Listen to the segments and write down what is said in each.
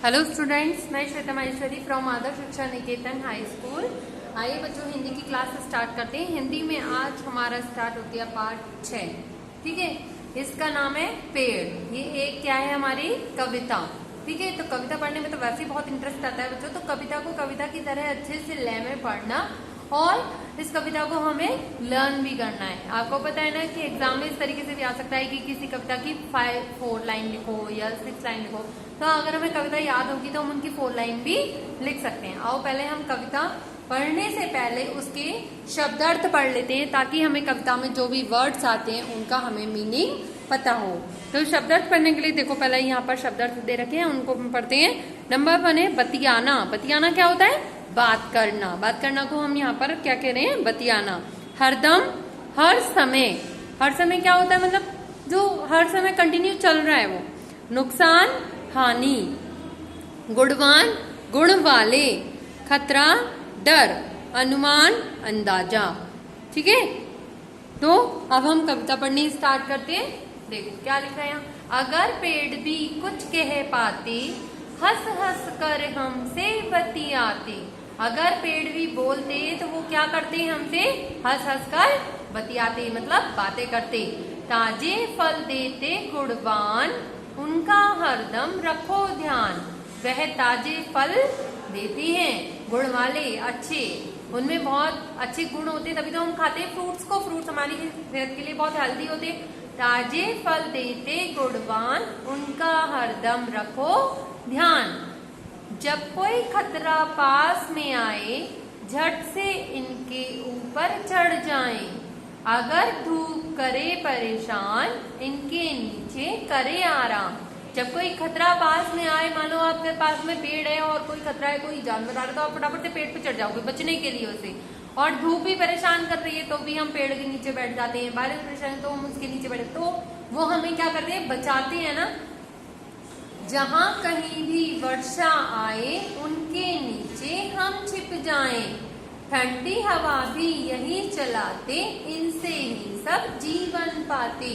Hello students, मैं Shweta Maheshwari from आदर्श शिक्षा निकेतन high school. आइए बच्चों, हिंदी की क्लास स्टार्ट करते हैं। हिंदी में आज हमारा स्टार्ट होती है पार्ट 6। ठीक है, इसका नाम है पेड़। ये एक क्या है, हमारी कविता। ठीक है, तो कविता पढ़ने में तो वैसे ही बहुत इंटरेस्ट आता है बच्चों। तो कविता को कविता की तरह अच्छे से लय में पढ़ना और इस कविता को हमें लर्न भी करना है। आपको पता है ना कि एग्जाम में इस तरीके से भी आ सकता है कि किसी कविता की 4 लाइन लिखो या 6 लाइन लिखो। तो अगर हमें कविता याद होगी तो हम उनकी 4 लाइन भी लिख सकते हैं। आओ पहले हम कविता पढ़ने से पहले उसके शब्दार्थ पढ़ लेते हैं, ताकि हमें कविता में जो भी वर्ड्स आते हैं उनका हमें मीनिंग पता हो। तो शब्दार्थ पढ़ने के लिए देखो, पहले यहाँ पर शब्दार्थ दे रखे हैं, उनको हम पढ़ते हैं। नंबर 1 है बतियाना। बतियाना क्या होता है? बात करना। बात करना को हम यहाँ पर क्या कह रहे हैं? बतियाना। हरदम, हर समय। हर समय क्या होता है? मतलब जो हर समय कंटिन्यू चल रहा है वो। नुकसान, हानि। गुणवान, गुण वाले। खतरा, डर। अनुमान, अंदाजा। ठीक है, तो अब हम कविता पढ़नी स्टार्ट करते हैं। देखो क्या लिखा है यहाँ। अगर पेड़ भी कुछ कह पाते, हंस हंस कर हमसे बतियाते। अगर पेड़ भी बोलते तो वो क्या करते हैं? हमसे हंस हंस कर बतियाते, मतलब बातें करते। ताजे फल देते गुणवान, उनका हरदम रखो ध्यान। वह ताजे फल देती हैं, गुण वाले, अच्छे। उनमें बहुत अच्छे गुण होते, तभी तो हम खाते हैं फ्रूट्स को। फ्रूट्स हमारी सेहत के लिए बहुत हेल्दी होते। ताजे फल देते गुणवान, उनका हरदम रखो ध्यान। जब कोई खतरा पास में आए, झट से इनके ऊपर चढ़ जाएं। अगर धूप करे परेशान, इनके नीचे करे आराम। जब कोई खतरा पास में आए, मानो आपके पास में पेड़ है और कोई खतरा है, कोई जानवर आ रहा है, तो आप फटाफट से पेड़ पे चढ़ जाओगे बचने के लिए उसे। और धूप भी परेशान कर रही है तो भी हम पेड़ के नीचे बैठ जाते हैं। बारिश परेशान है तो हम उसके नीचे बैठे, तो वो हमें क्या करते हैं? बचाते हैं ना। जहाँ कहीं भी वर्षा आए, उनके नीचे हम छिप जाएं। ठंडी हवा भी यही चलाते, इनसे ही सब जीवन पाते।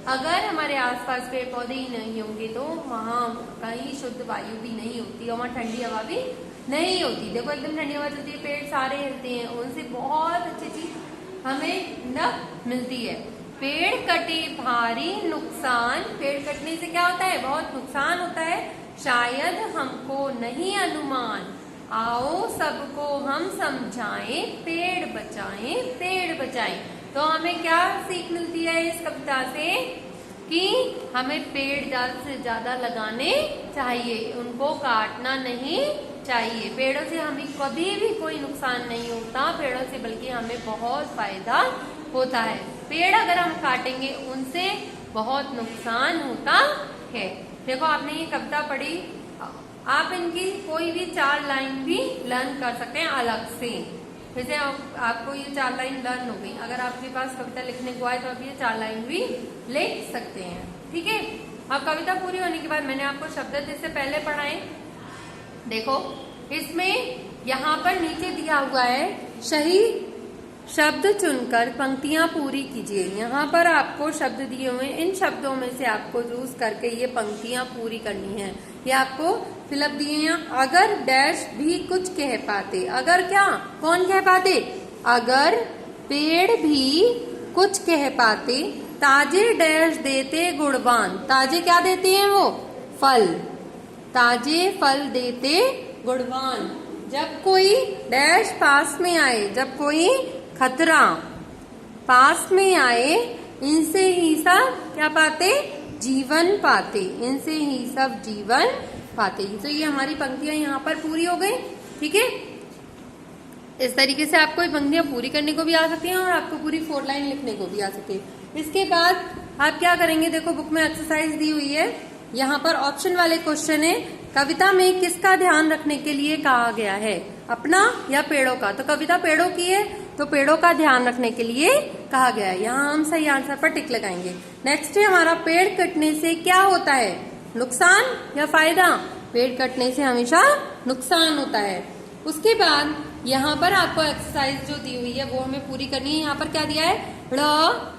अगर हमारे आसपास पेड़ पौधे ही नहीं होंगे तो वहाँ कहीं शुद्ध वायु भी नहीं होती और वहाँ ठंडी हवा भी नहीं होती। देखो एकदम ठंडी हवा चलती है, पेड़ सारे हिलते हैं, उनसे बहुत अच्छी चीज हमें न मिलती है। पेड़ कटे भारी नुकसान। पेड़ कटने से क्या होता है? बहुत नुकसान होता है। शायद हमको नहीं अनुमान, आओ सबको हम समझाएं। पेड़ बचाएं, पेड़ बचाएं। तो हमें क्या सीख मिलती है इस कविता से? कि हमें पेड़ ज्यादा से ज्यादा लगाने चाहिए, उनको काटना नहीं चाहिए। पेड़ों से हमें कभी भी कोई नुकसान नहीं होता, पेड़ों से बल्कि हमें बहुत फायदा होता है। पेड़ अगर हम काटेंगे उनसे बहुत नुकसान होता है। देखो आपने ये कविता पढ़ी, आप इनकी कोई भी 4 लाइन भी लर्न कर सकते हैं अलग से। जैसे आपको ये 4 लाइन लर्न हो गई, अगर आपके पास कविता लिखने को आए तो आप ये 4 लाइन भी लिख सकते हैं। ठीक है, अब कविता पूरी होने के बाद मैंने आपको शब्द इससे पहले पढ़ाए। देखो इसमें यहाँ पर नीचे दिया हुआ है, सही शब्द चुनकर पंक्तियां पूरी कीजिए। यहाँ पर आपको शब्द दिए हुए हैं, इन शब्दों में से आपको चूज करके ये पंक्तियां पूरी करनी है। ये आपको फिलअप दिए हैं। अगर डैश भी कुछ कह पाते। अगर क्या? कौन कह पाते? अगर पेड़ भी कुछ कह पाते, ताजे डैश देते गुणवान। ताजे क्या देते हैं वो? फल। ताजे फल देते गुणवान। जब कोई डैश पास में आए, जब कोई खतरा पास में आए, इनसे ही सब क्या पाते? जीवन पाते। इनसे ही सब जीवन पाते। तो ये हमारी पंक्तियां यहाँ पर पूरी हो गई। ठीक है, इस तरीके से आपको ये पंक्तियां पूरी करने को भी आ सकती हैं और आपको पूरी 4 लाइन लिखने को भी आ सकती है। इसके बाद आप क्या करेंगे? देखो बुक में एक्सरसाइज दी हुई है, यहाँ पर ऑप्शन वाले क्वेश्चन है। कविता में किसका ध्यान रखने के लिए कहा गया है? अपना या पेड़ों का? तो कविता पेड़ों की है तो पेड़ों का ध्यान रखने के लिए कहा गया है। यहाँ हम सही आंसर पर टिक लगाएंगे। नेक्स्ट है हमारा, पेड़ कटने से क्या होता है? नुकसान या फायदा? पेड़ कटने से हमेशा नुकसान होता है। उसके बाद यहाँ पर आपको एक्सरसाइज जो दी हुई है वो हमें पूरी करनी है। यहाँ पर क्या दिया है? ड़,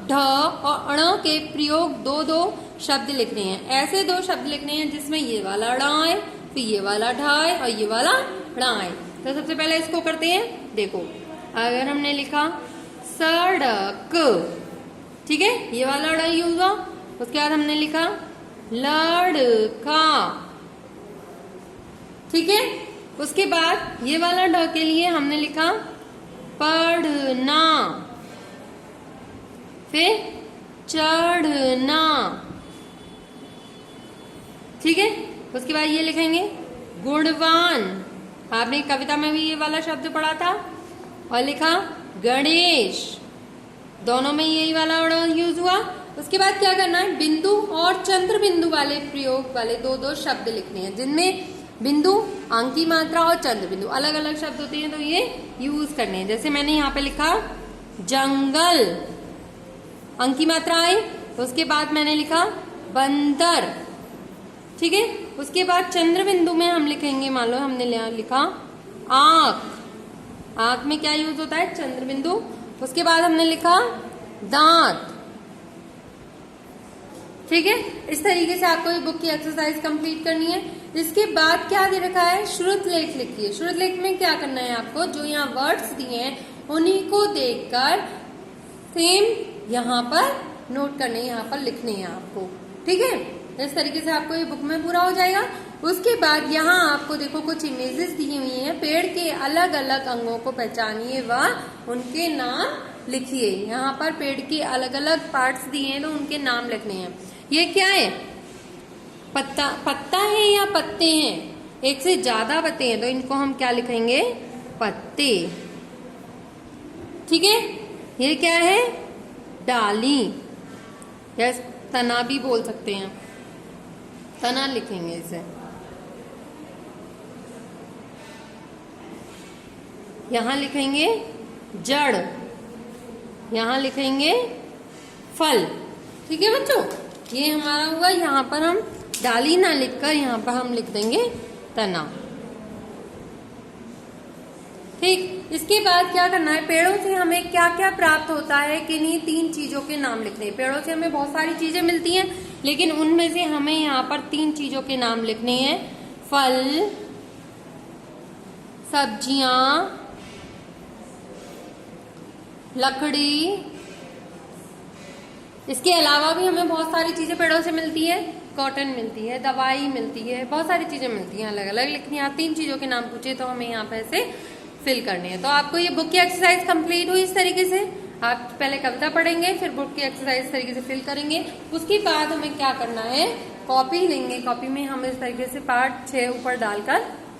ढ और अण के प्रयोग 2-2 शब्द लिखने हैं। ऐसे 2 शब्द लिखने हैं जिसमें ये वाला ड़ है, फिर ये वाला ढ है और ये वाला ढ़ है। तो सबसे पहले इसको करते हैं। देखो अगर हमने लिखा सड़क, ठीक है, ये वाला ढ़ यूज हुआ। उसके बाद हमने लिखा लड़का, ठीक है। उसके बाद ये वाला ढ के लिए हमने लिखा पढ़ना, फिर चढ़ना, ठीक है। उसके बाद ये लिखेंगे गुणवान, आपने कविता में भी ये वाला शब्द पढ़ा था। और लिखा गणेश, दोनों में यही वाला वर्ड यूज हुआ। उसके बाद क्या करना है, बिंदु और चंद्र बिंदु वाले प्रयोग वाले दो दो शब्द लिखने हैं, जिनमें बिंदु, अंक की मात्रा और चंद्र बिंदु अलग अलग शब्द होते हैं, तो ये यूज करने हैं। जैसे मैंने यहाँ पे लिखा जंगल, अंक की मात्रा आई। उसके बाद मैंने लिखा बंदर, ठीक है। उसके बाद चंद्र बिंदु में हम लिखेंगे, मान लो हमने लिखा आंख, आंख में क्या यूज होता है, चंद्र बिंदु। उसके बाद हमने लिखा दांत, ठीक है। इस तरीके से आपको ये बुक की एक्सरसाइज कंप्लीट करनी है। इसके बाद क्या दे रखा है, श्रुत लेख लिखिए। श्रुत लेख में क्या करना है आपको, जो यहाँ वर्ड्स दिए हैं उन्हीं को देखकर सेम यहाँ पर नोट करने, यहाँ पर लिखने हैं आपको, ठीक है। इस तरीके से आपको ये बुक में पूरा हो जाएगा। उसके बाद यहाँ आपको देखो कुछ इमेजेस दी हुई हैं, पेड़ के अलग अलग अंगों को पहचानिए व उनके नाम लिखिए। यहाँ पर पेड़ के अलग अलग पार्ट्स दिए हैं, तो उनके नाम लिखने हैं। ये क्या है, पत्ता, पत्ता है या पत्ते हैं, एक से ज्यादा पत्ते हैं, तो इनको हम क्या लिखेंगे, पत्ते, ठीक है। ये क्या है, डाली, या तना भी बोल सकते हैं, तना लिखेंगे इसे। यहां लिखेंगे जड़, यहां लिखेंगे फल, ठीक है बच्चों। ये हमारा हुआ, यहाँ पर हम डाली ना लिखकर यहाँ पर हम लिख देंगे तना, ठीक। इसके बाद क्या करना है, पेड़ों से हमें क्या क्या प्राप्त होता है, किन्हीं 3 चीजों के नाम लिखने हैं। पेड़ों से हमें बहुत सारी चीजें मिलती हैं, लेकिन उनमें से हमें यहाँ पर 3 चीजों के नाम लिखने हैं, फल, सब्जियां, लकड़ी। इसके अलावा भी हमें बहुत सारी चीजें पेड़ों से मिलती है, कॉटन मिलती है, दवाई मिलती है, बहुत सारी चीजें मिलती हैं, अलग अलग लिखनी है। 3 चीजों के नाम पूछे तो हमें यहाँ पे ऐसे फिल करने हैं। तो आपको ये बुक की एक्सरसाइज कंप्लीट हुई इस तरीके से। आप पहले कविता पढ़ेंगे, फिर बुक की एक्सरसाइज इस तरीके से फिल करेंगे। उसके बाद हमें क्या करना है, कॉपी लेंगे, कॉपी में हम इस तरीके से पार्ट 6 ऊपर डालकर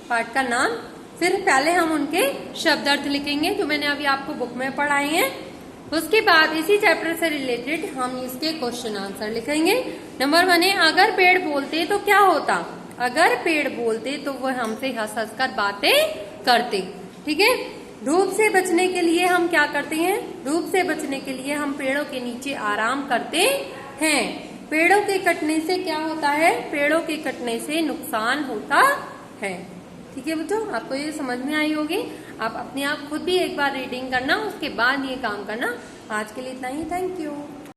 पार्ट का नाम, फिर पहले हम उनके शब्दार्थ लिखेंगे जो मैंने अभी आपको बुक में पढ़ाए हैं। उसके बाद इसी चैप्टर से रिलेटेड हम इसके क्वेश्चन आंसर लिखेंगे। नंबर 1 है, अगर पेड़ बोलते तो क्या होता, अगर पेड़ बोलते तो वह हमसे हंस हंस कर बातें करते, ठीक है। धूप से बचने के लिए हम क्या करते हैं, धूप से बचने के लिए हम पेड़ों के नीचे आराम करते हैं। पेड़ों के कटने से क्या होता है, पेड़ों के कटने से नुकसान होता है, ठीक है बच्चों। आपको ये समझ में आई होगी। आप अपने आप खुद भी एक बार रीडिंग करना, उसके बाद ये काम करना। आज के लिए इतना ही, थैंक यू।